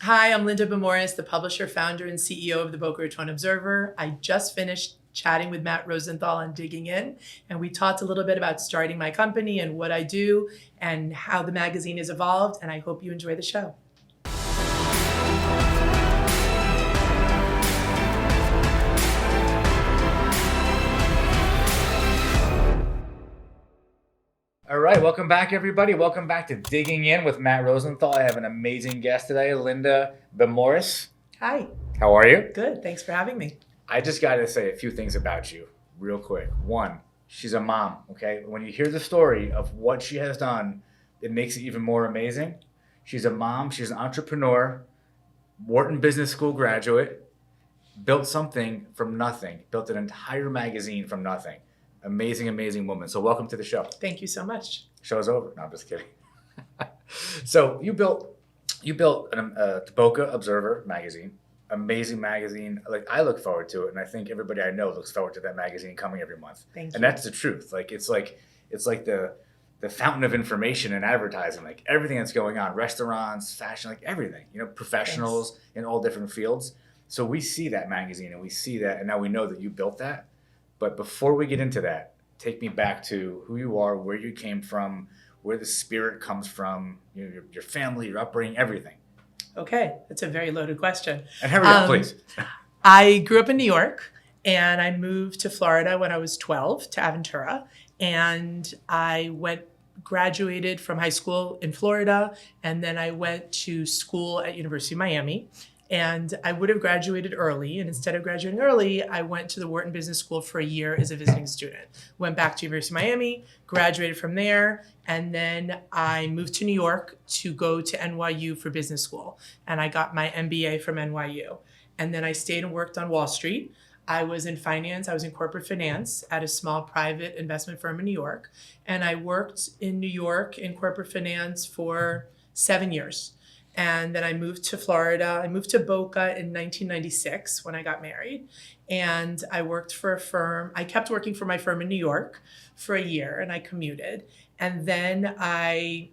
Hi, I'm Linda Behmoiras, the publisher, founder, and CEO of the Boca Raton Observer. I just finished chatting with Matt Rosenthal on Digging In, and we talked a little bit about starting my company and what I do and how the magazine has evolved, and I hope you enjoy the show. All right, welcome back, everybody. Welcome back to Digging In with Matt Rosenthal. I have an amazing guest today, Linda Behmoiras. Hi. How are you? Good. Thanks for having me. I just got to say a few things about you real quick. One, she's a mom, okay? When you hear the story of what she has done, it makes it even more amazing. She's a mom. She's an entrepreneur, Wharton Business School graduate, built something from nothing, built an entire magazine from nothing. Amazing, amazing woman. So welcome to the show. Thank you so much. Show's over. No, I'm just kidding. So you built the Boca Observer Magazine. Amazing magazine. Like, I look forward to it, and I think everybody I know looks forward to that magazine coming every month. Thank you. And that's the truth. It's like the fountain of information and advertising. Like, everything that's going on, restaurants, fashion, like everything. Professionals in all different fields. So we see that magazine and we see that, and now we know that you built that. But before we get into that, take me back to who you are, where you came from, where the spirit comes from, your family, your upbringing, everything. Okay, that's a very loaded question. And hurry up, please. I grew up in New York, and I moved to Florida when I was 12 to Aventura, and I graduated from high school in Florida, and then I went to school at University of Miami. And I would have graduated early. And instead of graduating early, I went to the Wharton Business School for a year as a visiting student. Went back to University of Miami, graduated from there. And then I moved to New York to go to NYU for business school. And I got my MBA from NYU. And then I stayed and worked on Wall Street. I was in finance. I was in corporate finance at a small private investment firm in New York. And I worked in New York in corporate finance for 7 years. And then I moved to Florida. I moved to Boca in 1996 when I got married. And I worked for a firm. I kept working for my firm in New York for a year, and I commuted. And then I,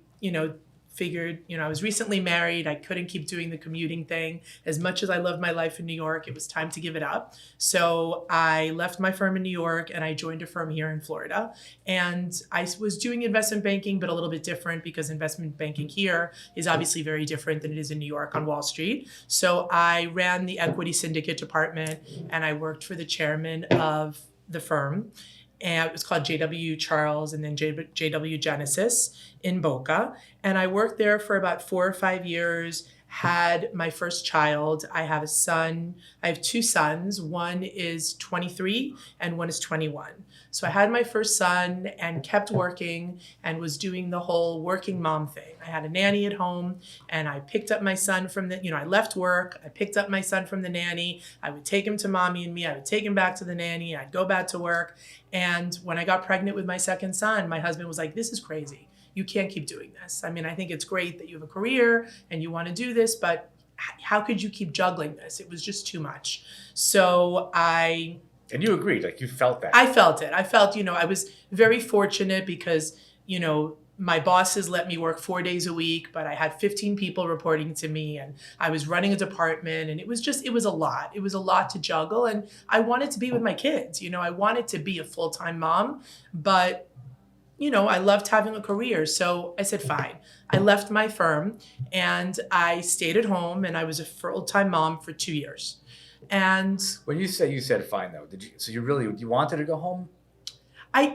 figured, I was recently married. I couldn't keep doing the commuting thing. As much as I loved my life in New York, it was time to give it up. So I left my firm in New York and I joined a firm here in Florida. And I was doing investment banking, but a little bit different because investment banking here is obviously very different than it is in New York on Wall Street. So I ran the equity syndicate department and I worked for the chairman of the firm. And it was called JW Charles and then JW Genesis in Boca. And I worked there for about 4 or 5 years, had my first child. I have a son. I have 2 sons. One is 23 and one is 21. So I had my first son and kept working and was doing the whole working mom thing. I had a nanny at home and I picked up my son from I left work. I picked up my son from the nanny. I would take him to mommy and me. I would take him back to the nanny. I'd go back to work. And when I got pregnant with my second son, my husband was like, "This is crazy. You can't keep doing this. I mean, I think it's great that you have a career and you want to do this, but how could you keep juggling this?" It was just too much. So And you agreed, like you felt that. I felt it. I felt, I was very fortunate because, my bosses let me work 4 days a week, but I had 15 people reporting to me and I was running a department and it was a lot. It was a lot to juggle and I wanted to be with my kids. I wanted to be a full-time mom, but I loved having a career. So I said, fine. I left my firm and I stayed at home and I was a full-time mom for 2 years. And when you said fine though, you wanted to go home? I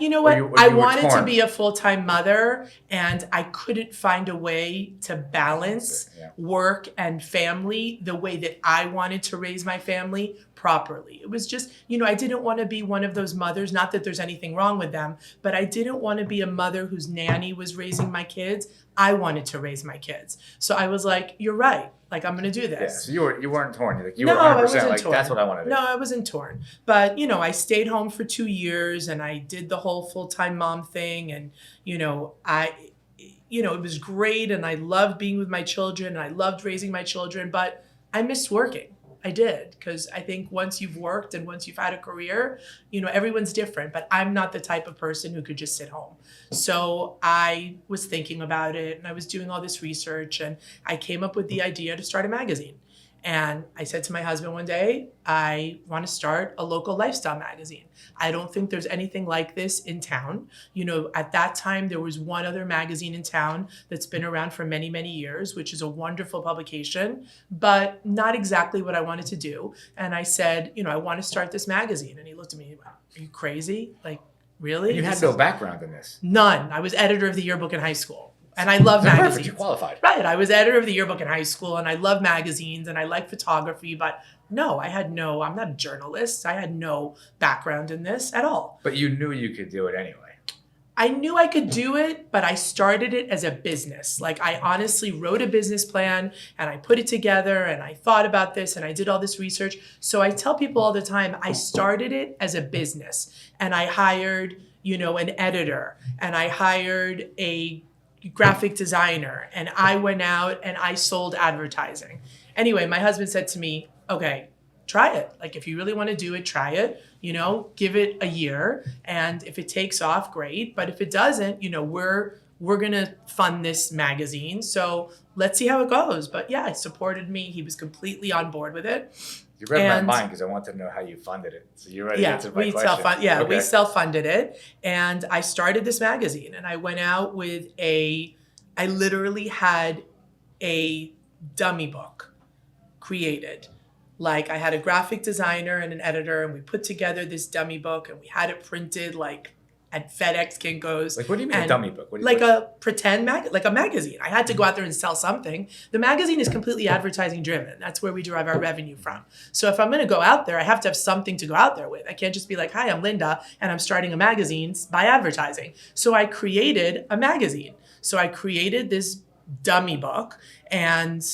wanted to be a full-time mother and I couldn't find a way to balance work and family the way that I wanted to raise my family properly. It was just, I didn't want to be one of those mothers, not that there's anything wrong with them, but I didn't want to be a mother whose nanny was raising my kids. I wanted to raise my kids. So I was like, you're right. Like, I'm going to do this. Yeah, so you weren't torn. You No, were 100% I wasn't like, torn. That's what I want to do. No, I wasn't torn. But, I stayed home for 2 years and I did the whole full-time mom thing. And, it was great. And I loved being with my children and I loved raising my children, but I missed working. I did, because I think once you've worked and once you've had a career, everyone's different, but I'm not the type of person who could just sit home. So I was thinking about it and I was doing all this research and I came up with the idea to start a magazine. And I said to my husband one day, I want to start a local lifestyle magazine. I don't think there's anything like this in town. At that time, there was one other magazine in town that's been around for many, many years, which is a wonderful publication, but not exactly what I wanted to do. And I said, I want to start this magazine. And he looked at me, are you crazy? Like, really? And you had no background in this. None. I was editor of the yearbook in high school. And I love magazines. Perfect, you qualified. Right. I was editor of the yearbook in high school and I love magazines and I like photography, but no, I'm not a journalist. I had no background in this at all. But you knew you could do it anyway. I knew I could do it, but I started it as a business. Like I honestly wrote a business plan and I put it together and I thought about this and I did all this research. So I tell people all the time, I started it as a business and I hired, an editor and I hired a graphic designer and I went out and I sold advertising. Anyway, my husband said to me, okay, try it. Like if you really want to do it, try it, give it a year. And if it takes off, great. But if it doesn't, we're going to fund this magazine. So let's see how it goes. But yeah, he supported me. He was completely on board with it. You read my mind because I wanted to know how you funded it. So you already answered my question. We self-funded it. And I started this magazine and I went out with I literally had a dummy book created. Like I had a graphic designer and an editor and we put together this dummy book and we had it printed like at FedEx, Kinko's. Like what do you mean a dummy book? A pretend like a magazine. I had to go out there and sell something. The magazine is completely advertising driven. That's where we derive our revenue from. So if I'm going to go out there, I have to have something to go out there with. I can't just be like, hi, I'm Linda and I'm starting a magazine by advertising. So I created a magazine. So I created this dummy book and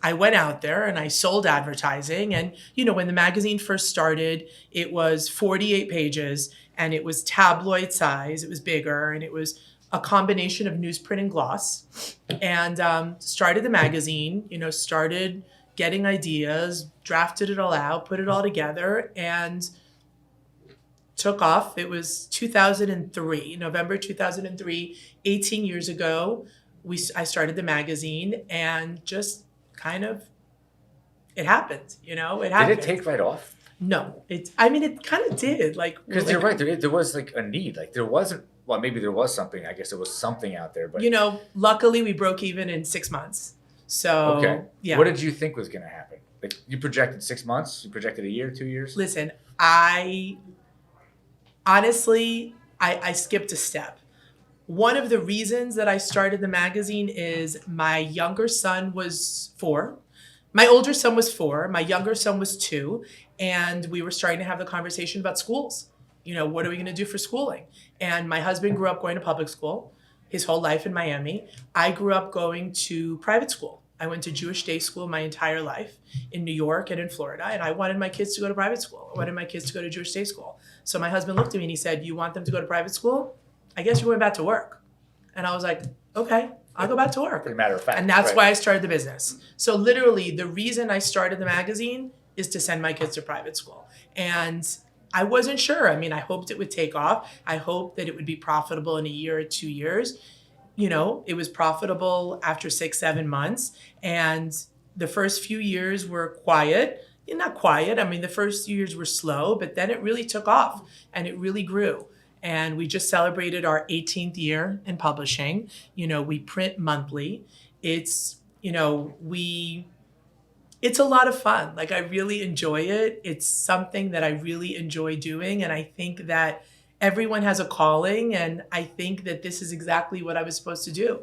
I went out there and I sold advertising. And, when the magazine first started, it was 48 pages and it was tabloid size. It was bigger and it was a combination of newsprint and gloss. And started the magazine, started getting ideas, drafted it all out, put it all together and took off. It was 2003, November 2003, 18 years ago. I started the magazine and just kind of, it happened, it happened. Did it take right off? No, it kind of did. Because you're right, there was like a need. Like there wasn't, well, maybe there was something. I guess there was something out there, but luckily we broke even in 6 months. So, okay. Yeah. What did you think was going to happen? Like you projected 6 months? You projected a year, 2 years? Listen, I skipped a step. One of the reasons that I started the magazine is my younger son was 4. My older son was 4. My younger son was 2. And we were starting to have the conversation about schools. What are we going to do for schooling? And my husband grew up going to public school his whole life in Miami. I grew up going to private school. I went to Jewish day school my entire life in New York and in Florida. And I wanted my kids to go to private school. I wanted my kids to go to Jewish day school. So my husband looked at me and he said, you want them to go to private school? I guess you're going back to work. And I was like, okay, I'll go back to work. As a matter of fact. And that's why I started the business. So literally the reason I started the magazine is to send my kids to private school. And I wasn't sure. I hoped it would take off. I hoped that it would be profitable in a year or 2 years. It was profitable after 6-7 months. And the first few years were quiet. Not quiet. The first few years were slow, but then it really took off and it really grew. And we just celebrated our 18th year in publishing. We print monthly. It's a lot of fun. Like I really enjoy it. It's something that I really enjoy doing. And I think that everyone has a calling. And I think that this is exactly what I was supposed to do.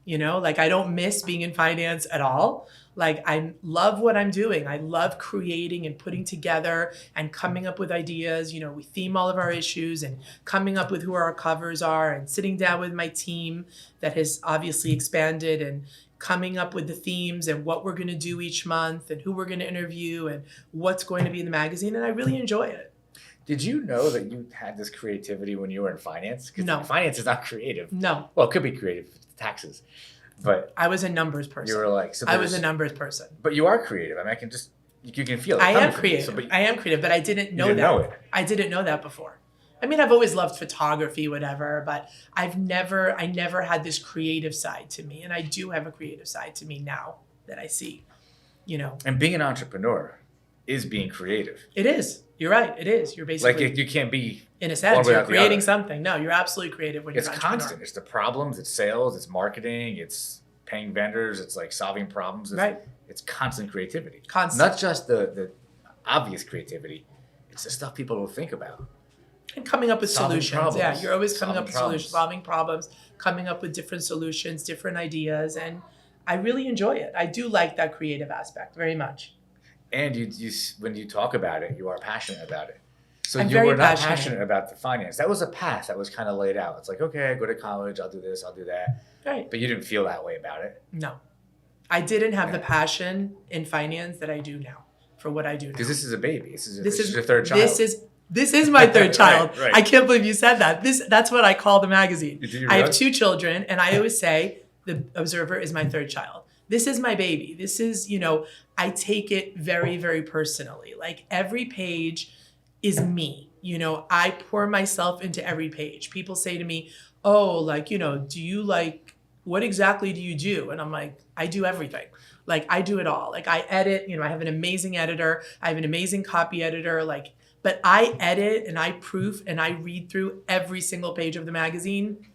I don't miss being in finance at all. I love what I'm doing. I love creating and putting together and coming up with ideas. We theme all of our issues and coming up with who our covers are and sitting down with my team that has obviously expanded and coming up with the themes and what we're going to do each month and who we're going to interview and what's going to be in the magazine. And I really enjoy it. Did you know that you had this creativity when you were in finance? Because No. finance is not creative. No. Well, it could be creative, taxes. But I was a numbers person. you were like, I was a numbers person. But you are creative. I can just, You can feel it. I coming am from you, creative. so- but I am creative, but I didn't know didn't that. know it. I didn't know that before. I mean, I've always loved photography, whatever, but I never had this creative side to me. And I do have a creative side to me now that I see, you know. And being an entrepreneur is being creative. It is. You're right. It is. You're basically, Like you can't be in a one sense, you're without the creating other. something. No, you're absolutely creative when you're It's an entrepreneur. constant. It's the problems, it's sales, it's marketing, it's paying vendors, it's like solving problems. Right. It's constant creativity. Constant. Not just the obvious creativity. It's the stuff people don't think about. And coming up with Solving solutions. problems. Yeah, you're always coming Solving up with problems. solutions, solving problems, coming up with different solutions, different ideas. And I really enjoy it. I do like that creative aspect very much. And you when you talk about it, you are passionate about it. So I'm you very were not passionate. passionate about the finance. That was a path that was kind of laid out. It's like, okay, I go to college, I'll do this, I'll do that. Right. But you didn't feel that way about it. No. I didn't have the Yeah. passion in finance that I do now for what I do now. Because this is a baby. This is This is your third child. This is my third child. Right. I can't believe you said that. That's what I call the magazine. Did you I have realize? 2 children, and I always say the Observer is my third child. This is my baby. This is, I take it very, very personally. Like every page is me. I pour myself into every page. People say to me, oh, do you what exactly do you do? And I'm like, I do everything. Like I do it all. Like I edit, I have an amazing editor. I have an amazing copy editor. But I edit and I proof and I read through every single page of the magazine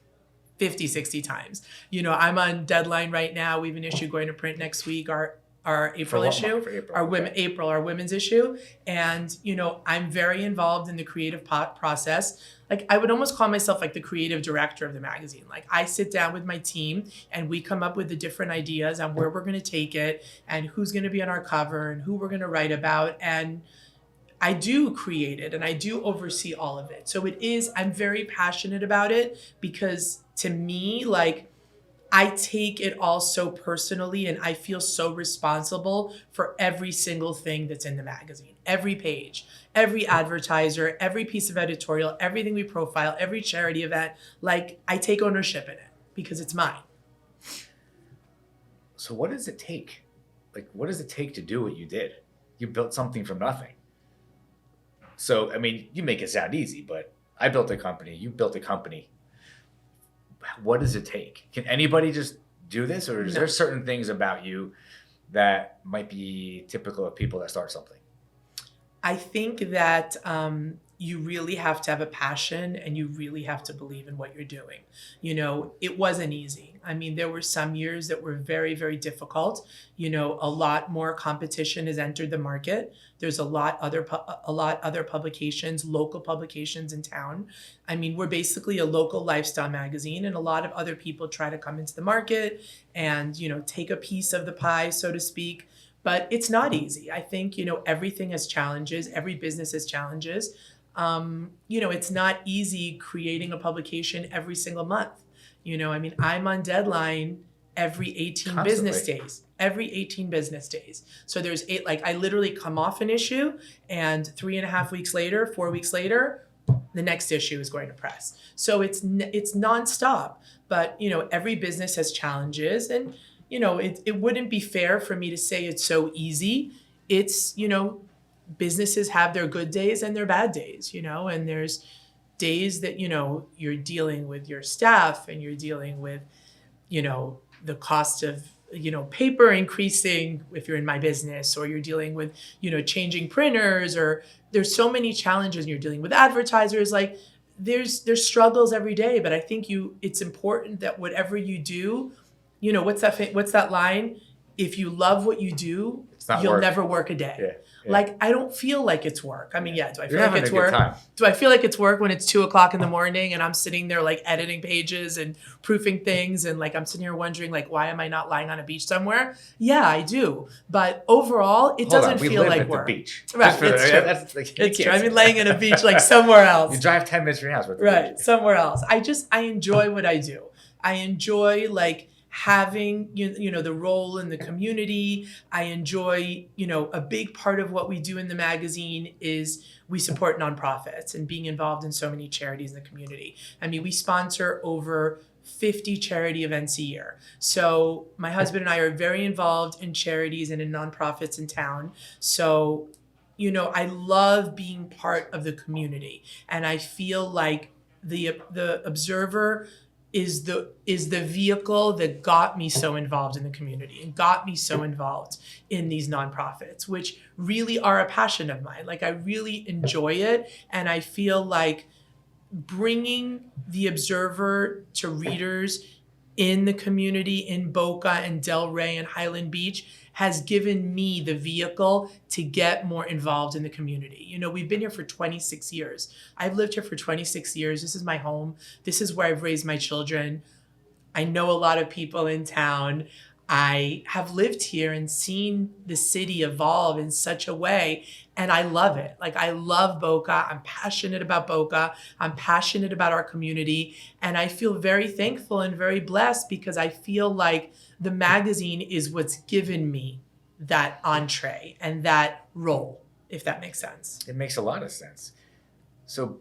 50, 60 times. I'm on deadline right now. We have an issue going to print next week, our April For what issue, month? For April, our okay. our women's issue. And, I'm very involved in the creative process. Like I would almost call myself like the creative director of the magazine. Like I sit down with my team and we come up with the different ideas on where we're going to take it and who's going to be on our cover and who we're going to write about. And I do create it and I do oversee all of it. So I'm very passionate about it because to me, I take it all so personally and I feel so responsible for every single thing that's in the magazine. Every page, every advertiser, every piece of editorial, everything we profile, every charity event, I take ownership in it because it's mine. So what does it take? What does it take to do what you did? You built something from nothing. So, I mean, you make it sound easy, but I built a company. You built a company. What does it take? Can anybody just do this? Or is there certain things about you that might be typical of people that start something? I think that you really have to have a passion and you really have to believe in what you're doing. It wasn't easy. I mean, there were some years that were very, very difficult. A lot more competition has entered the market. There's a lot other publications, local publications in town. I mean, we're basically a local lifestyle magazine and a lot of other people try to come into the market and, take a piece of the pie, so to speak. But it's not easy. I think, everything has challenges. Every business has challenges. It's not easy creating a publication every single month. I mean, I'm on deadline every 18 Constantly. business days. Every 18 business days. So there's 8, I literally come off an issue and 3.5 weeks later, 4 weeks later, the next issue is going to press. So it's nonstop. But, every business has challenges and, it wouldn't be fair for me to say it's so easy. It's, businesses have their good days and their bad days, and there's days that, you're dealing with your staff and you're dealing with, the cost of, paper increasing if you're in my business, or you're dealing with, changing printers, or there's so many challenges and you're dealing with advertisers. There's struggles every day, but I think it's important that whatever you do, what's that line? If you love what you do, you'll never work a day. Yeah. I don't feel like it's work. I mean, do I feel You're like having it's a good work? time. Do I feel like it's work when it's 2:00 in the morning and I'm sitting there editing pages and proofing things and I'm sitting here wondering why am I not lying on a beach somewhere? Yeah, I do. But overall, it doesn't feel like work. We live at the beach. Right, it's true. It's true. I mean, laying on a beach somewhere else. You drive 10 minutes from your house. Right, somewhere else. I enjoy what I do. I enjoy having the role in the community. I enjoy a big part of what we do in the magazine is we support nonprofits and being involved in so many charities in the community. I mean, we sponsor over 50 charity events a year. So my husband and I are very involved in charities and in nonprofits in town. So, I love being part of the community, and I feel like the Observer is the vehicle that got me so involved in the community and got me so involved in these nonprofits, which really are a passion of mine. Like, I really enjoy it, and I feel like bringing the Observer to readers in the community in Boca and Delray and Highland Beach has given me the vehicle to get more involved in the community. We've been here for 26 years. I've lived here for 26 years. This is my home. This is where I've raised my children. I know a lot of people in town. I have lived here and seen the city evolve in such a way, and I love it. Like, I love Boca. I'm passionate about Boca. I'm passionate about our community, and I feel very thankful and very blessed because I feel like the magazine is what's given me that entree and that role, if that makes sense. It makes a lot of sense. So,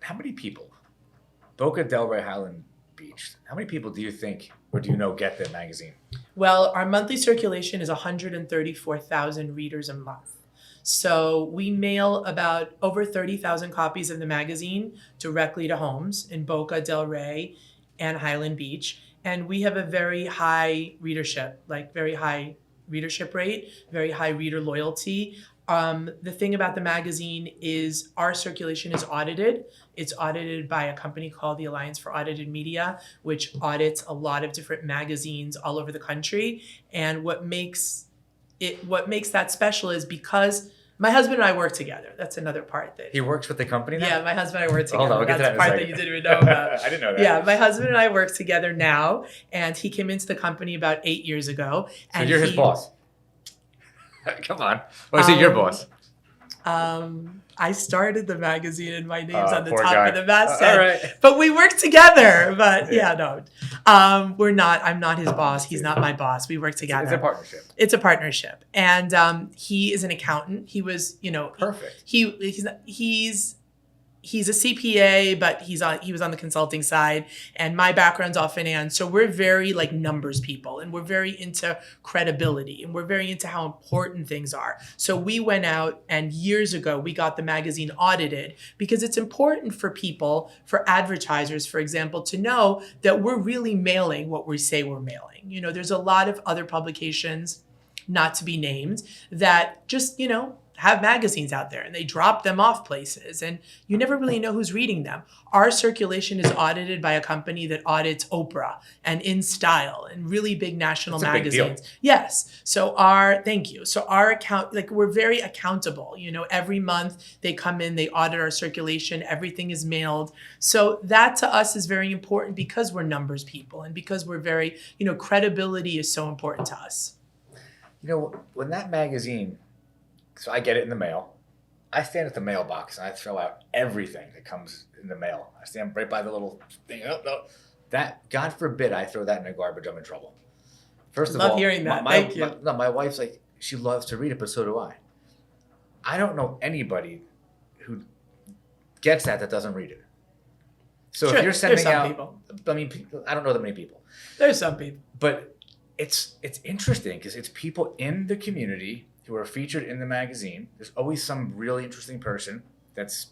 how many people, Boca, Delray, Highland Beach, how many people do you think or do you know get the magazine? Well, our monthly circulation is 134,000 readers a month. So we mail about over 30,000 copies of the magazine directly to homes in Boca, Delray, and Highland Beach. And we have a very high readership, very high readership rate, very high reader loyalty. The thing about the magazine is our circulation is audited. It's audited by a company called the Alliance for Audited Media, which audits a lot of different magazines all over the country. And what makes that special is because my husband and I work together. That's another part that he works with the company now? Yeah, my husband and I work together. Hold on, we'll get That's to the that part in a that you second. didn't even know about. I didn't know that. Yeah, my husband and I work together now, and he came into the company about 8 years ago. So and you're his boss? Come on. Or is he your boss? I started the magazine and my name's on the poor top guy. of the masthead. All right. But we work together. But no. We're not. I'm not his boss. He's not my boss. We work together. It's a partnership. It's a partnership. And he is an accountant. He was, Perfect. He's a CPA, but he was on the consulting side, and my background's all finance. So we're very numbers people, and we're very into credibility, and we're very into how important things are. So we went out, and years ago we got the magazine audited because it's important for people, for advertisers, for example, to know that we're really mailing what we say we're mailing. There's a lot of other publications, not to be named, that just, have magazines out there and they drop them off places and you never really know who's reading them. Our circulation is audited by a company that audits Oprah and In Style and really big national That's magazines. a big deal. Yes. So thank you. So our account, we're very accountable. Every month they come in, they audit our circulation, everything is mailed. So that to us is very important because we're numbers people and because we're very, credibility is so important to us. When that magazine, so I get it in the mail. I stand at the mailbox and I throw out everything that comes in the mail. I stand right by the little thing. Oh, no. That, God forbid, I throw that in the garbage, I'm in trouble. First of all, love hearing that. Thank you. My wife's like, she loves to read it, but so do I. I don't know anybody who gets that doesn't read it. So Sure, if you're sending there's some out, people. I don't know that many people. There's some people. But it's interesting because it's people in the community who are featured in the magazine. There's always some really interesting person that's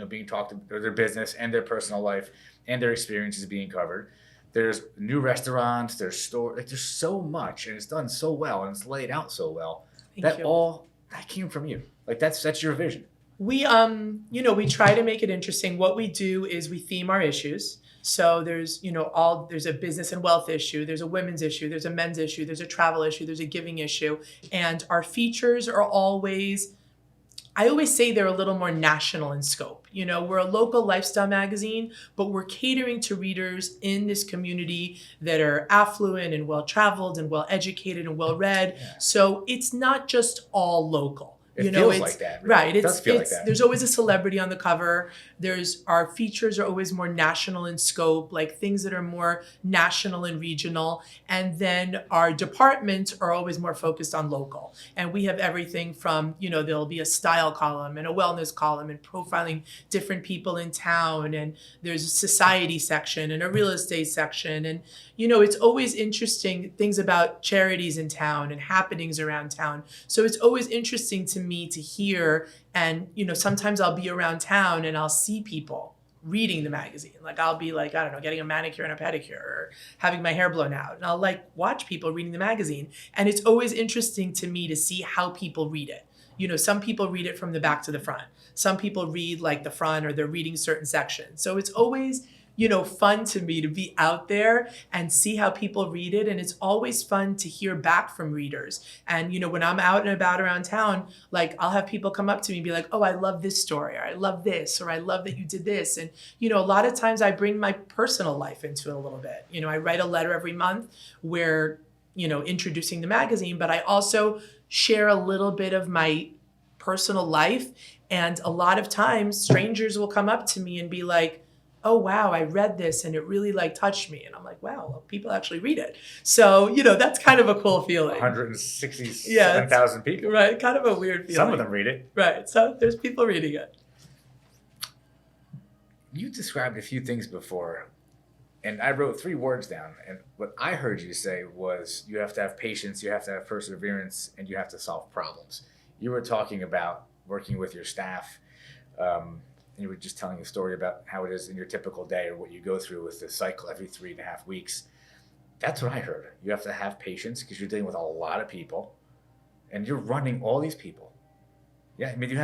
being talked about, their business and their personal life and their experiences being covered. There's new restaurants, there's stores, there's so much, and it's done so well and it's laid out so well. Thank you. That came from you. That's your vision. We we try to make it interesting. What we do is we theme our issues. So there's, there's a business and wealth issue, there's a women's issue, there's a men's issue, there's a travel issue, there's a giving issue. And our features are always, I always say they're a little more national in scope. We're a local lifestyle magazine, but we're catering to readers in this community that are affluent and well-traveled and well-educated and well-read. Yeah. So it's not just all local. It feels like that. Right. It does feel like that. There's always a celebrity on the cover. Our features are always more national in scope, like things that are more national and regional. And then our departments are always more focused on local. And we have everything from, there'll be a style column and a wellness column and profiling different people in town. And there's a society section and a real estate section. And, it's always interesting things about charities in town and happenings around town. So it's always interesting to me to hear, and sometimes I'll be around town and I'll see people reading the magazine. Like I'll be like, I don't know, getting a manicure and a pedicure or having my hair blown out, and I'll like watch people reading the magazine, and it's always interesting to me to see how people read it. Some people read it from the back to the front. Some people read like the front, or they're reading certain sections. So it's always fun to me to be out there and see how people read it. And it's always fun to hear back from readers. And, when I'm out and about around town, like I'll have people come up to me and be like, oh, I love this story, or I love this, or I love that you did this. And, a lot of times I bring my personal life into it a little bit. I write a letter every month where, introducing the magazine, but I also share a little bit of my personal life. And a lot of times strangers will come up to me and be like, oh, wow, I read this and it really touched me. And I'm like, wow, well, people actually read it. So, that's kind of a cool feeling. 167,000 people. Right. Kind of a weird feeling. Some of them read it. Right. So there's people reading it. You described a few things before, and I wrote 3 words down. And what I heard you say was you have to have patience, you have to have perseverance, and you have to solve problems. You were talking about working with your staff. And you were just telling a story about how it is in your typical day, or what you go through with the cycle every 3.5 weeks. That's what I heard. You have to have patience because you're dealing with a lot of people, and you're running all these people. Yeah, I mean, do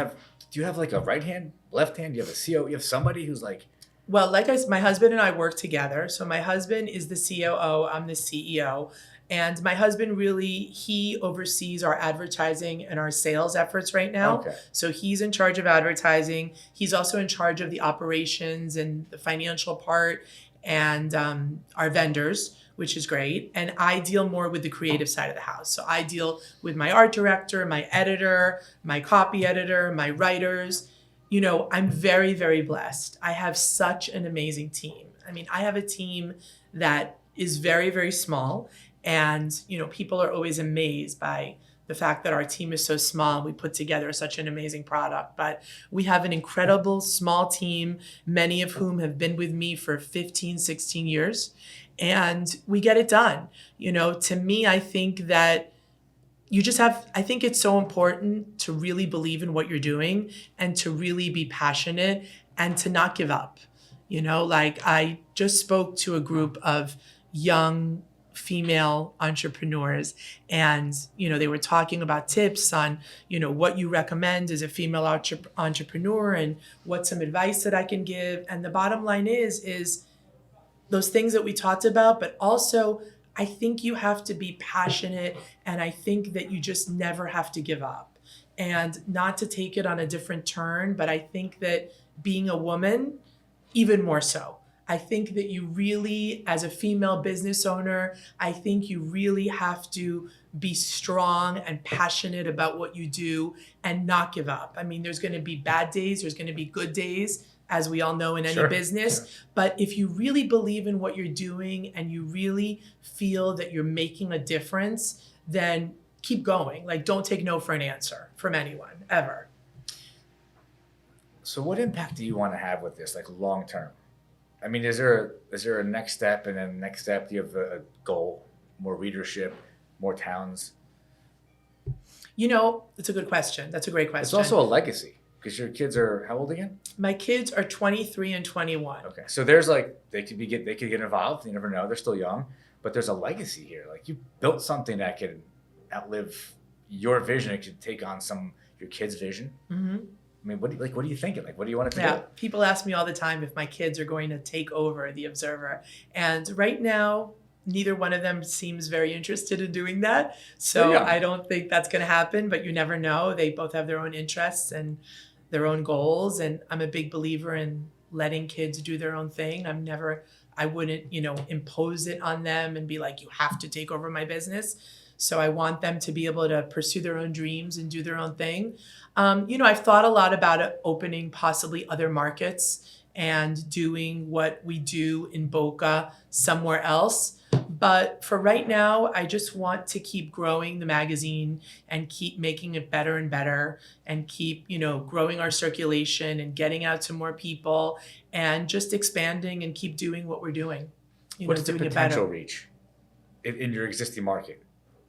you have like a right hand, left hand? Do you have a CEO? You have somebody who's like... Well, like I said, my husband and I work together. So my husband is the COO, I'm the CEO. And my husband he oversees our advertising and our sales efforts right now. Okay. So he's in charge of advertising. He's also in charge of the operations and the financial part, and our vendors, which is great. And I deal more with the creative side of the house. So I deal with my art director, my editor, my copy editor, my writers. I'm very, very blessed. I have such an amazing team. I mean, I have a team that is very, very small. And, people are always amazed by the fact that our team is so small. We put together such an amazing product. But we have an incredible small team, many of whom have been with me for 15, 16 years. And we get it done. To me, I think that I think it's so important to really believe in what you're doing and to really be passionate and to not give up. I just spoke to a group of young female entrepreneurs, and they were talking about tips on what you recommend as a female entrepreneur and what some advice that I can give. And the bottom line is those things that we talked about, but also I think you have to be passionate, and I think that you just never have to give up. And not to take it on a different turn, but I think that being a woman, even more so. I think that you really, as a female business owner, I think you really have to be strong and passionate about what you do and not give up. I mean, there's going to be bad days, there's going to be good days, as we all know in any business. Sure. But if you really believe in what you're doing and you really feel that you're making a difference, then keep going. Don't take no for an answer from anyone, ever. So what impact do you want to have with this, long term? I mean, is there a next step, and then next step, do you have a goal, more readership, more towns? It's a good question. That's a great question. It's also a legacy, because your kids are how old again? My kids are 23 and 21. Okay, so there's they could get involved. You never know; they're still young, but there's a legacy here. You built something that could outlive your vision. It could take on your kids' vision. Mm-hmm. I mean, what are you thinking? What do you want it to do? People ask me all the time if my kids are going to take over the Observer. And right now, neither one of them seems very interested in doing that. So I don't think that's going to happen, but you never know. They both have their own interests and their own goals. And I'm a big believer in letting kids do their own thing. I wouldn't, impose it on them and be like, you have to take over my business. So I want them to be able to pursue their own dreams and do their own thing. I've thought a lot about opening possibly other markets and doing what we do in Boca somewhere else. But for right now, I just want to keep growing the magazine and keep making it better and better and keep, growing our circulation and getting out to more people and just expanding and keep doing what we're doing. What's the doing potential it better. reach in your existing market?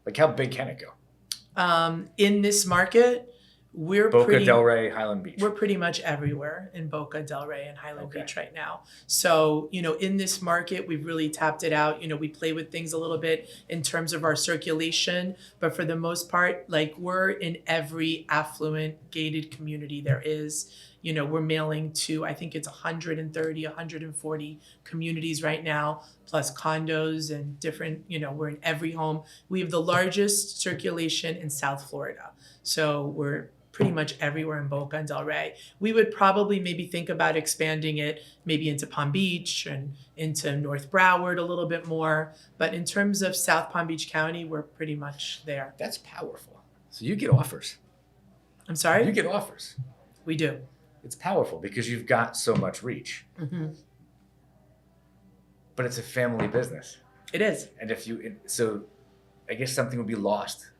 Like how big can it go? In this market, Boca, Delray, Highland Beach. We're pretty much everywhere in Boca, Delray, and Highland Okay. Beach right now. So, in this market, we've really tapped it out. We play with things a little bit in terms of our circulation, but for the most part, like we're in every affluent gated community there is. We're mailing to, I think it's 130, 140 communities right now, plus condos and different, we're in every home. We have the largest circulation in South Florida. So we're pretty much everywhere in Boca and Delray. We would probably maybe think about expanding it maybe into Palm Beach and into North Broward a little bit more. But in terms of South Palm Beach County, we're pretty much there. That's powerful. So you get offers. I'm sorry? You get offers. We do. It's powerful because you've got so much reach. Mm-hmm. But it's a family business. It is. And so I guess something would be lost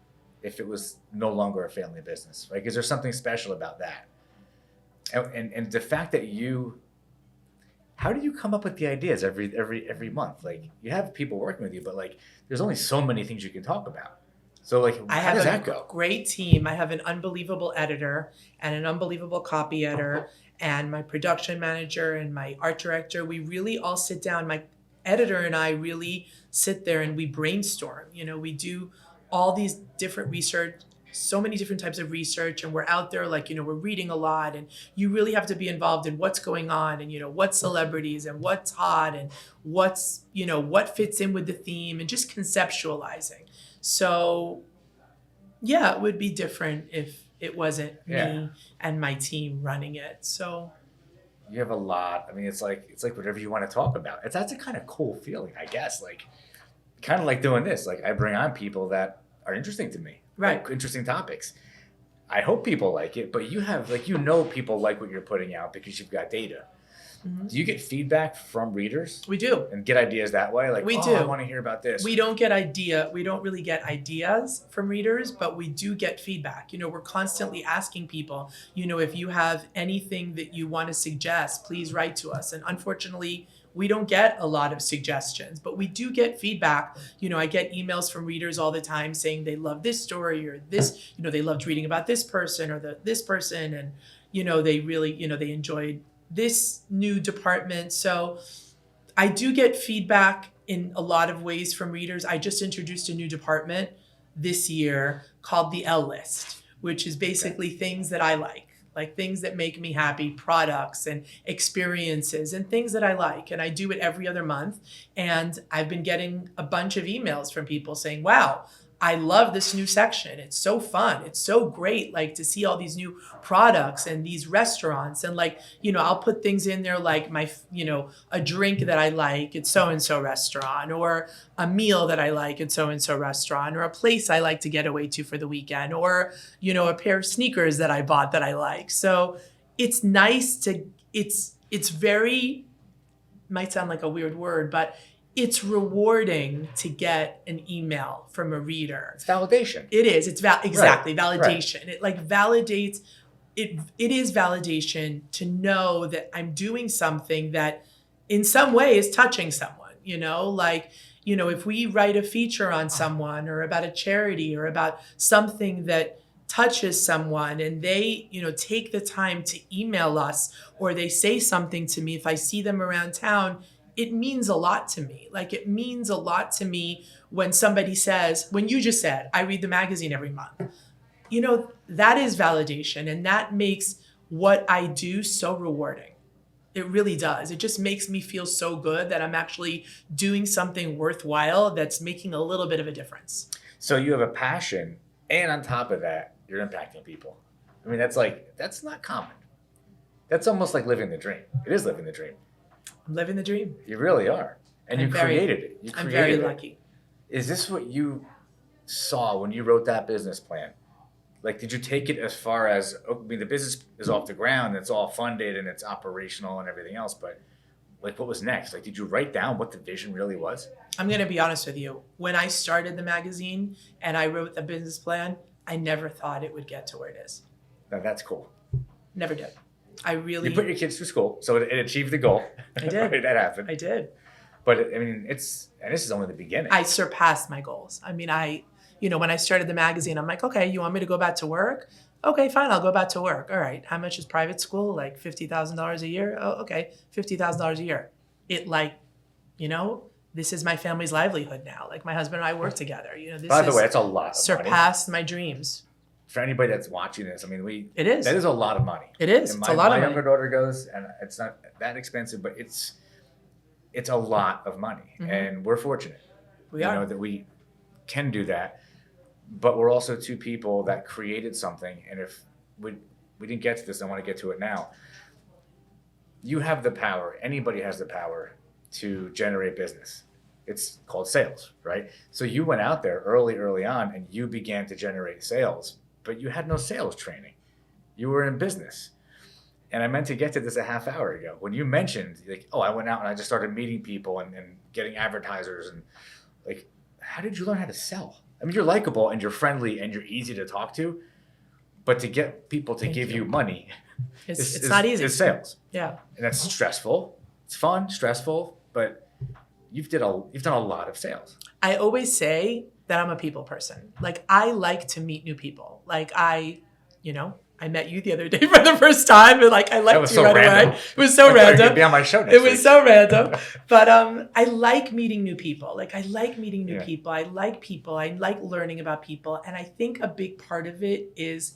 if it was no longer a family business, right? Because there's something special about that. And the fact that how do you come up with the ideas every month? Like you have people working with you, but like there's only so many things you can talk about. So like, how does that go? I have a great team. I have an unbelievable editor and an unbelievable copy editor and my production manager and my art director. We really all sit down. My editor and I really sit there and we brainstorm. We do all these different research, so many different types of research, and we're out there like, we're reading a lot, and you really have to be involved in what's going on and, what celebrities and what's hot and what's, what fits in with the theme and just conceptualizing. So, yeah, it would be different if it wasn't me and my team running it. So you have a lot. I mean, it's like whatever you want to talk about. That's a kind of cool feeling, I guess. Like, kind of like doing this. Like, I bring on people that are interesting to me, right? Like, interesting topics. I hope people like it, but you have people like what you're putting out because you've got data. Mm-hmm. Do you get feedback from readers? We do. And get ideas that way? Like, we do. I want to hear about this. We don't really get ideas from readers, but we do get feedback. We're constantly asking people, if you have anything that you want to suggest, please write to us. And unfortunately, we don't get a lot of suggestions, but we do get feedback. I get emails from readers all the time saying they love this story or this, they loved reading about this person or this person. And, they really, they enjoyed this new department. So I do get feedback in a lot of ways from readers. I just introduced a new department this year called the L List, which is basically things that I like things that make me happy, products and experiences and things that I like. And I do it every other month. And I've been getting a bunch of emails from people saying, wow, I love this new section. It's so fun. It's so great, like to see all these new products and these restaurants. And like, I'll put things in there like my, a drink that I like at so-and-so restaurant, or a meal that I like at so-and-so restaurant, or a place I like to get away to for the weekend, or, a pair of sneakers that I bought that I like. So it's nice it's very, might sound like a weird word, but it's rewarding to get an email from a reader. It's validation. It is. It's exactly right. Validation. Right. It like validates. It is validation to know that I'm doing something that, in some way, is touching someone. If we write a feature on someone or about a charity or about something that touches someone and they, take the time to email us or they say something to me, if I see them around town, it means a lot to me. Like it means a lot to me when somebody says, when you just said, I read the magazine every month. That is validation, and that makes what I do so rewarding. It really does. It just makes me feel so good that I'm actually doing something worthwhile that's making a little bit of a difference. So you have a passion, and on top of that, you're impacting people. I mean, that's not common. That's almost like living the dream. It is living the dream. I'm living the dream. You really are. And you created it. I'm very lucky. Is this what you saw when you wrote that business plan? Like, did you take it as far as, I mean, the business is off the ground, it's all funded and it's operational and everything else, but like, what was next? Like, did you write down what the vision really was? I'm going to be honest with you. When I started the magazine and I wrote the business plan, I never thought it would get to where it is. Now, that's cool. Never did. I really... You put your kids through school, so it achieved the goal. I did. Right, that happened. I did. But I mean, and this is only the beginning. I surpassed my goals. I mean, when I started the magazine, I'm like, okay, you want me to go back to work? Okay, fine, I'll go back to work. All right, how much is private school? Like $50,000 a year? Oh, okay, $50,000 a year. This is my family's livelihood now. Like, my husband and I work together. This By the way, that's a lot of surpassed my dreams. For anybody that's watching this, I mean, it is. That is a lot of money. It is. And it's a lot of money. My younger daughter goes, and it's not that expensive, but it's a lot of money, and we're fortunate. We are. That we can do that, but we're also two people that created something, and if we didn't get to this, I want to get to it now. You have the power. Anybody has the power to generate business. It's called sales, right? So you went out there early on, and you began to generate sales, but you had no sales training. You were in business. And I meant to get to this a half hour ago. When you mentioned, like, I went out and I just started meeting people and getting advertisers, and like, how did you learn how to sell? I mean, you're likable and you're friendly and you're easy to talk to, but to get people to give you money, it's not easy. It's sales. Yeah. And that's stressful. It's fun, stressful, but you've done a lot of sales. I always say that I'm a people person. Like, I like to meet new people. Like, I met you the other day for the first time, and like, I liked you right away. It was so random. Be on my show next It was week. so random. But I like meeting new people. Like, I like meeting new people. I like people. I like learning about people. And I think a big part of it is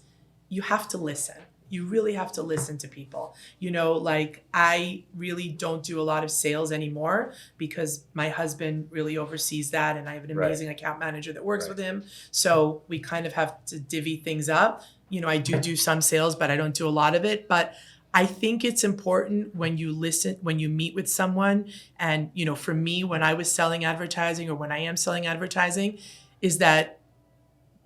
you have to listen. You really have to listen to people. Like, I really don't do a lot of sales anymore because my husband really oversees that, and I have an amazing account manager that works with him. So we kind of have to divvy things up. I do some sales, but I don't do a lot of it. But I think it's important when you listen, when you meet with someone. And, for me, when I was selling advertising, or when I am selling advertising, is that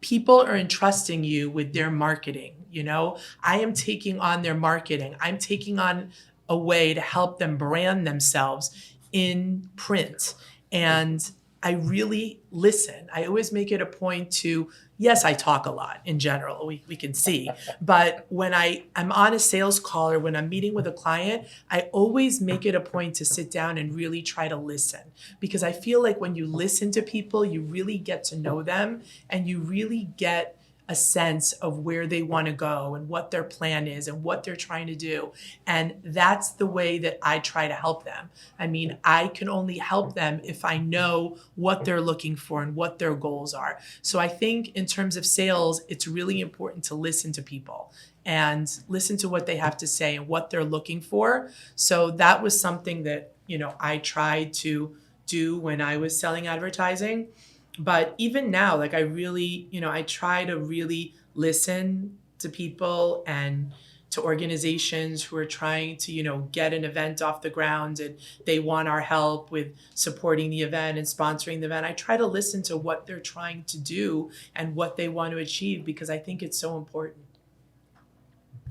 people are entrusting you with their marketing. I am taking on their marketing. I'm taking on a way to help them brand themselves in print. And I really listen. I always make it a point to, yes, I talk a lot in general, we can see. But when I'm on a sales call or when I'm meeting with a client, I always make it a point to sit down and really try to listen. Because I feel like when you listen to people, you really get to know them, and you really get a sense of where they want to go and what their plan is and what they're trying to do. And that's the way that I try to help them. I mean, I can only help them if I know what they're looking for and what their goals are. So I think in terms of sales, it's really important to listen to people and listen to what they have to say and what they're looking for. So that was something that, I tried to do when I was selling advertising. But even now, like, I really, I try to really listen to people and to organizations who are trying to, get an event off the ground, and they want our help with supporting the event and sponsoring the event. I try to listen to what they're trying to do and what they want to achieve, because I think it's so important.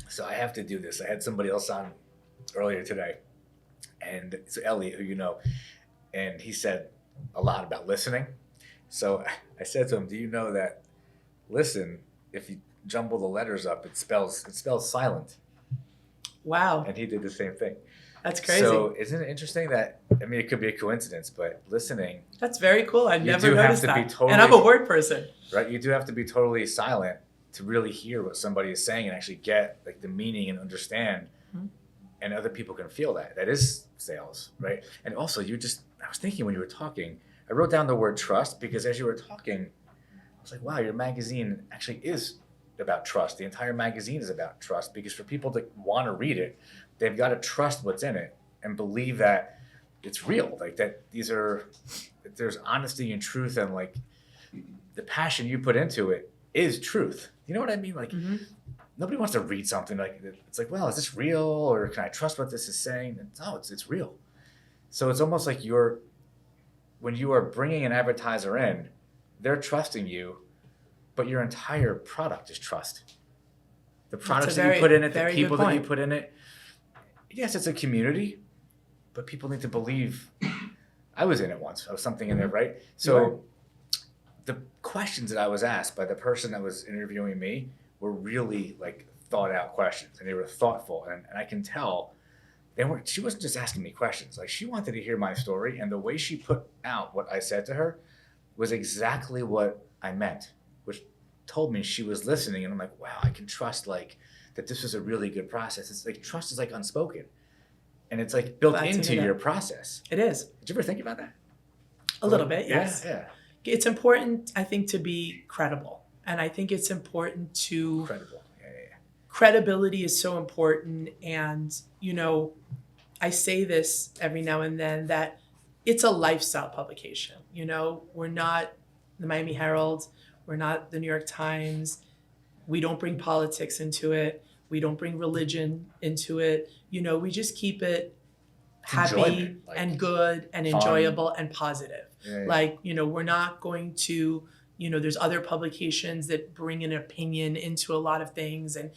So I have to do this. I had somebody else on earlier today, and it's Elliot, who you know, and he said a lot about listening. So I said to him, do you know that listen, if you jumble the letters up, it spells silent? Wow. And he did the same thing. That's crazy. So isn't it interesting that, I mean, it could be a coincidence, but listening. That's very cool. I've never noticed that. And I'm a word person. Right? You do have to be totally silent to really hear what somebody is saying and actually get like the meaning and understand. Mm-hmm. And other people can feel that. That is sales, right? And also I was thinking when you were talking, I wrote down the word trust, because as you were talking, I was like, wow, your magazine actually is about trust. The entire magazine is about trust, because for people to want to read it, they've got to trust what's in it and believe that it's real. Like that that there's honesty and truth, and like the passion you put into it is truth. You know what I mean? Like nobody wants to read something like it's like, well, is this real, or can I trust what this is saying? And no, it's real. So it's almost like when you are bringing an advertiser in, they're trusting you but your entire product is trust. The products very- that you put in it, the very people good that you point. put in it. Yes, it's a community, but people need to believe. I was in it once. I was something in there, right? So the questions that I was asked by the person that was interviewing me were really like thought out questions, and they were thoughtful, and I can tell she wasn't just asking me questions. Like, she wanted to hear my story, and the way she put out what I said to her was exactly what I meant, which told me she was listening. And I'm like, wow, I can trust like that this was a really good process. It's like trust is like unspoken, and it's like built Glad to into hear your that. process. It is. Did you ever think about that? A little bit, yes. Yeah. It's important, I think, to be credible. And I think it's important to... Credible. Yeah. Credibility is so important. And, I say this every now and then that it's a lifestyle publication. We're not the Miami Herald. We're not the New York Times. We don't bring politics into it. We don't bring religion into it. We just keep it happy Enjoyment, like and good and fun. Enjoyable and positive. Yeah. Like, we're not going to, there's other publications that bring an opinion into a lot of things and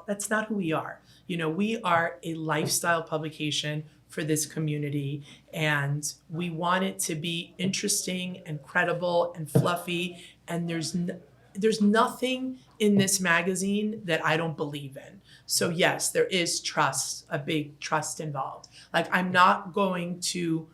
that's not who we are. We are a lifestyle publication for this community, and we want it to be interesting and credible and fluffy. And there's nothing in this magazine that I don't believe in. So yes, there is trust, a big trust involved. Like, I'm not going to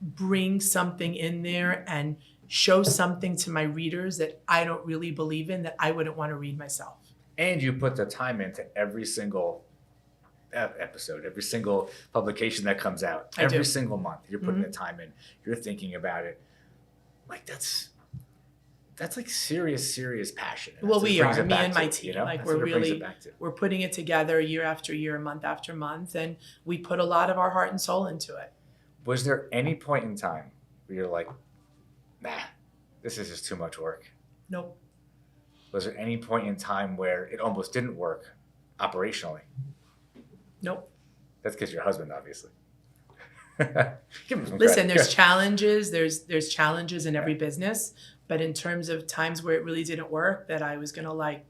bring something in there and show something to my readers that I don't really believe in, that I wouldn't want to read myself. And you put the time into every single episode, every single publication that comes out, every single month. You're putting the time in. You're thinking about it. Like, that's like serious passion. Well, That's what we brings are, it me back and to, my team. Like, That's we're what it brings really, it back to. we're putting it together year after year, month after month, and we put a lot of our heart and soul into it. Was there any point in time where you're like, nah, this is just too much work? Nope. Was there any point in time where it almost didn't work operationally? Nope. That's because your husband, obviously. Give him some Listen, credit. there's challenges. There's challenges in every business, but in terms of times where it really didn't work, that I was gonna like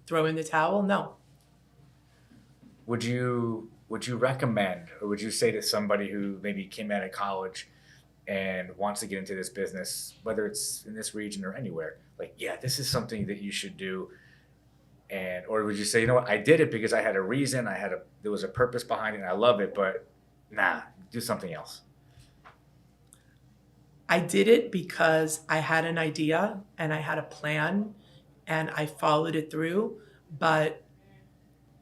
throw in the towel, no. Would you recommend, or would you say to somebody who maybe came out of college and wants to get into this business, whether it's in this region or anywhere, like, yeah, this is something that you should do? And, or would you say, what, I did it because I had a reason, there was a purpose behind it, and I love it, but nah, do something else? I did it because I had an idea and I had a plan and I followed it through. But,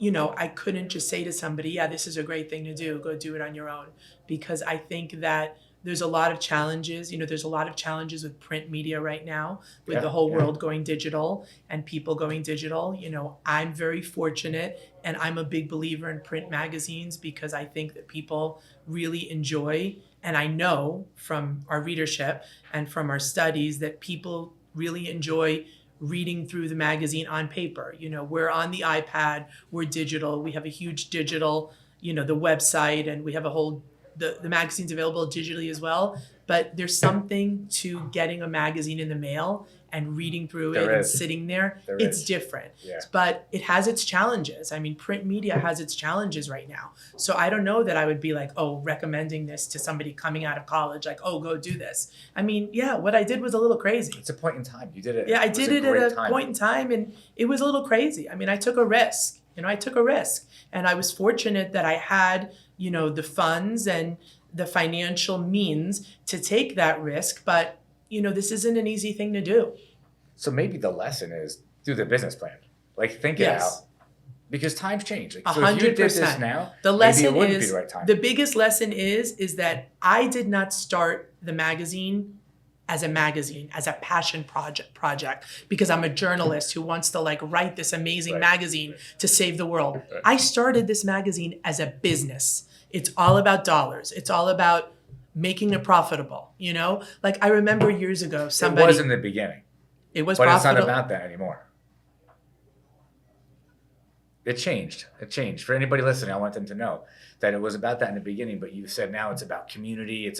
I couldn't just say to somebody, yeah, this is a great thing to do, go do it on your own. Because I think that there's a lot of challenges. There's a lot of challenges with print media right now, with the whole world going digital and people going digital. I'm very fortunate, and I'm a big believer in print magazines because I think that people really enjoy, and I know from our readership and from our studies that people really enjoy reading through the magazine on paper. We're on the iPad, we're digital, we have a huge digital, the website, and we have a whole the magazine's available digitally as well, but there's something to getting a magazine in the mail and reading through it and sitting there. It's different. Yeah. But it has its challenges. I mean, print media has its challenges right now. So I don't know that I would be like, recommending this to somebody coming out of college, like, go do this. I mean, yeah, what I did was a little crazy. It's a point in time. You did it. Yeah, I did it at a point in time, and it was a little crazy. I mean, I took a risk. I took a risk, and I was fortunate that I had, the funds and the financial means to take that risk. But, this isn't an easy thing to do. So maybe the lesson is do the business plan. Like, think it out. Because times change. Like, so if you did this now, the lesson maybe it wouldn't is, be the right time. The biggest lesson is that I did not start the magazine as a passion project, because I'm a journalist who wants to write this amazing magazine to save the world. Right. I started this magazine as a business. It's all about dollars. It's all about making it profitable. I remember years ago, somebody. It was in the beginning. It was but profitable. It's not about that anymore. It changed. It changed. For anybody listening, I want them to know that it was about that in the beginning, but you said now it's about community. It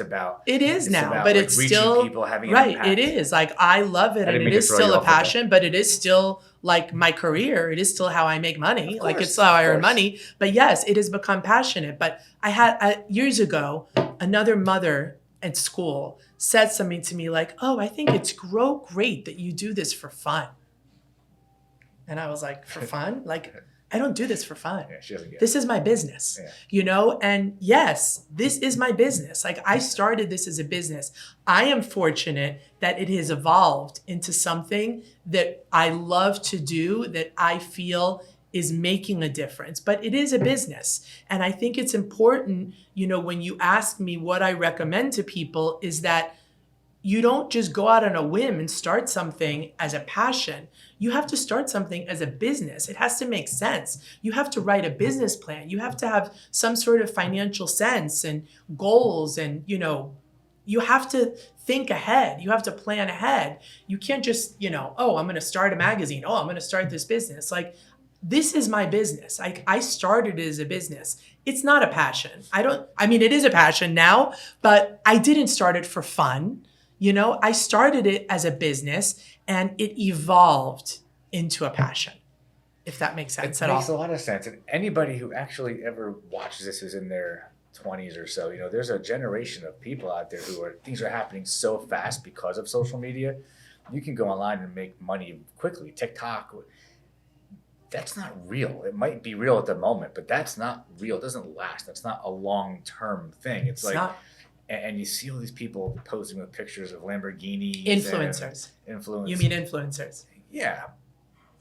is now, about, but like, it's reaching still people, having an right. impact. It is like I love it, I didn't and mean it to is throw still you a off with that. passion, but it is still like my career. It is still how I make money. Of Like course, it's how I of earn course. money. But yes, it has become passionate. But I had years ago, another mother at school said something to me like, "Oh, I think it's great that you do this for fun." And I was like, "For fun? Like, I don't do this for fun. Yeah, she doesn't get This is my business." Yeah. You know? And yes, this is my business. Like I started this as a business. I am fortunate that it has evolved into something that I love to do, that I feel is making a difference. But it is a business. And I think it's important, you know, when you ask me what I recommend to people is that you don't just go out on a whim and start something as a passion. You have to start something as a business. It has to make sense. You have to write a business plan. You have to have some sort of financial sense and goals, and, you know, you have to think ahead. You have to plan ahead. You can't just, you know, oh, I'm going to start a magazine. Oh, I'm going to start this business. Like, this is my business. I started it as a business. It's not a passion. I mean, it is a passion now, but I didn't start it for fun. You know, I started it as a business and it evolved into a passion, if that makes sense It at makes all. a lot of sense. And anybody who actually ever watches this is in their 20s or so. You know, there's a generation of people out there who things are happening so fast because of social media. You can go online and make money quickly. TikTok, that's not real. It might be real at the moment, but that's not real. It doesn't last. That's not a long-term thing. It's like, not and you see all these people posting with pictures of Lamborghinis. influencers. Influencers. You mean influencers? Yeah.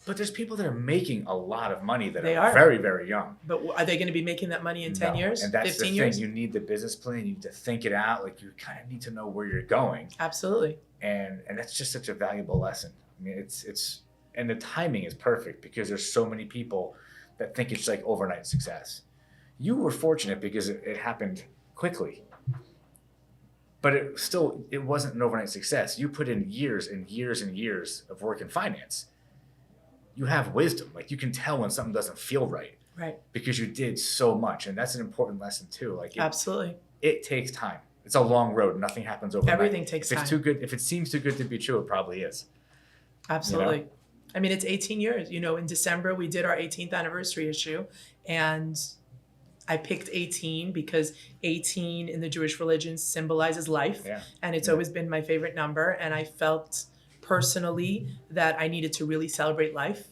But there's people that are making a lot of money that They are are. very, very young. But are they going to be making that money in 10 No. years? And that's 15 the years? thing. You need the business plan. You need to think it out. Like, you kind of need to know where you're going. Absolutely. And that's just such a valuable lesson. I mean, it's and the timing is perfect because there's so many people that think it's like overnight success. You were fortunate because it happened quickly. But it wasn't an overnight success. You put in years and years and years of work in finance. You have wisdom. Like, you can tell when something doesn't feel right. Right. Because you did so much. And that's an important lesson too. Like, Absolutely. it takes time. It's a long road. Nothing happens overnight. Everything takes If it's time. too good, if it seems too good to be true, it probably is. Absolutely. You know? I mean, it's 18 years. You know, in December, we did our 18th anniversary issue. And I picked 18 because 18 in the Jewish religion symbolizes life. Yeah. And it's always been my favorite number. And I felt personally that I needed to really celebrate life.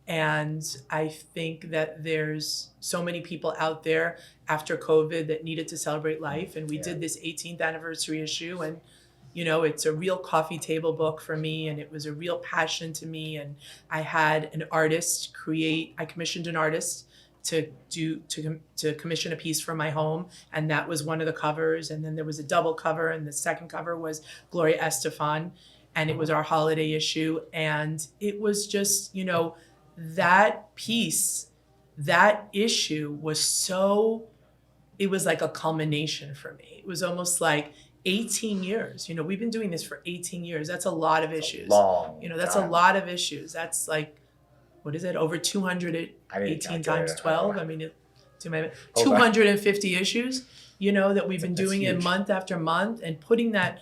And I think that there's so many people out there after COVID that needed to celebrate life. And we did this 18th anniversary issue. And, you know, it's a real coffee table book for me. And it was a real passion to me. And I had an artist I commissioned an artist to commission a piece for my home, and that was one of the covers. And then there was a double cover, and the second cover was Gloria Estefan, and it was our holiday issue. And it was just, you know, that piece, that issue was it was like a culmination for me. It was almost like 18 years. You know, we've been doing this for 18 years. That's a lot of issues. Long. You know, that's time. a lot of issues. That's like, what is it? Over 218 times 12. I mean, 250 issues, you know, that we've been doing it month after month, and putting that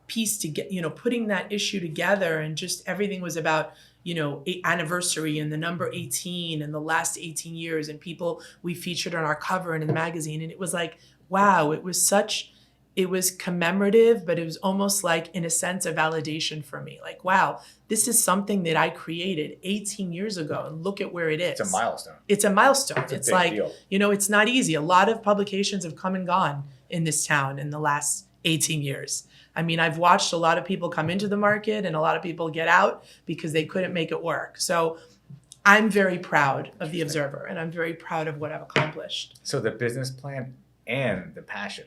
piece together, you know, putting that issue together, and just everything was about, you know, anniversary and the number 18 and the last 18 years and people we featured on our cover and in the magazine. And it was like, wow, it was commemorative, but it was almost like, in a sense, a validation for me. Like, wow, this is something that I created 18 years ago, and look at where it is. It's a milestone. It's a milestone. It's a It's big like, deal. you know, it's not easy. A lot of publications have come and gone in this town in the last 18 years. I mean, I've watched a lot of people come into the market and a lot of people get out because they couldn't make it work. So I'm very proud of the Observer, and I'm very proud of what I've accomplished. So the business plan and the passion,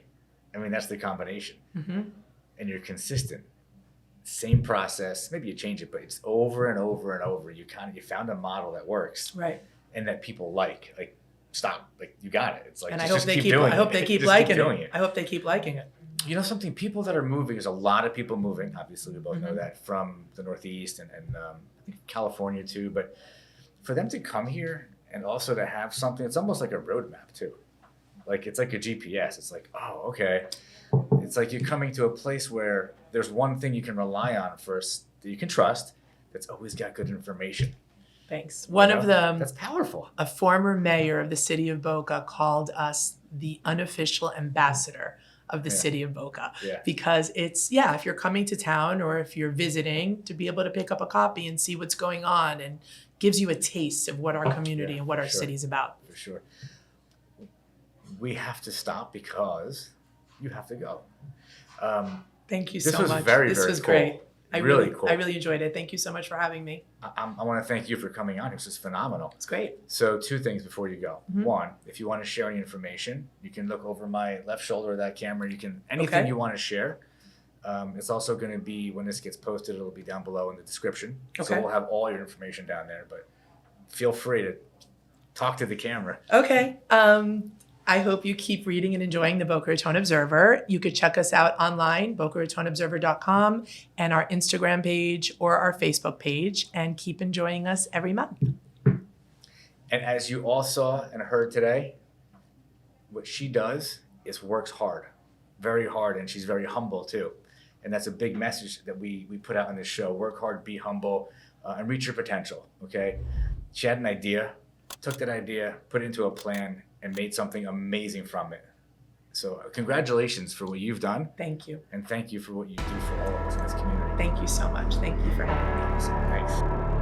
I mean, that's the combination. Mm-hmm. And you're consistent. Same process. Maybe you change it, but it's over and over and over. You found a model that works. Right. And that people like. Like, stop. Like, you got it. It's like, And I just hope they keep keep. doing I hope it. they keep Just liking doing it. I hope they keep liking it. You know something? People that are moving, there's a lot of people moving. Obviously, we both know Mhm. that, from the Northeast and I think California too. But for them to come here and also to have something, it's almost like a roadmap too. Like it's like a GPS. It's like, oh, okay. It's like you're coming to a place where there's one thing you can rely on first that you can trust that's always got good information. Thanks. One of the That's powerful. a former mayor of the city of Boca called us the unofficial ambassador of the city of Boca. Yeah. Because it's, if you're coming to town or if you're visiting, to be able to pick up a copy and see what's going on, and gives you a taste of what our community and what our city's about. For sure. We have to stop because you have to go. Thank you so much. This was very, this very was cool. great. I Cool. really enjoyed it. Thank you so much for having me. I want to thank you for coming on. This was phenomenal. It's great. So 2 things before you go. Mhm. One, if you want to share any information, you can look over my left shoulder of that camera. You can, anything you want to share. It's also going to be, when this gets posted, it'll be down below in the description. Okay. So we'll have all your information down there, but feel free to talk to the camera. Okay. I hope you keep reading and enjoying the Boca Raton Observer. You could check us out online, bocaratonobserver.com, and our Instagram page or our Facebook page, and keep enjoying us every month. And as you all saw and heard today, what she does is works hard, very hard, and she's very humble too. And that's a big message that we put out on this show. Work hard, be humble, and reach your potential, okay? She had an idea, took that idea, put it into a plan, and made something amazing from it. So congratulations for what you've done. Thank you. And thank you for what you do for all of us in this community. Thank you so much. Thank you for having me. Thanks.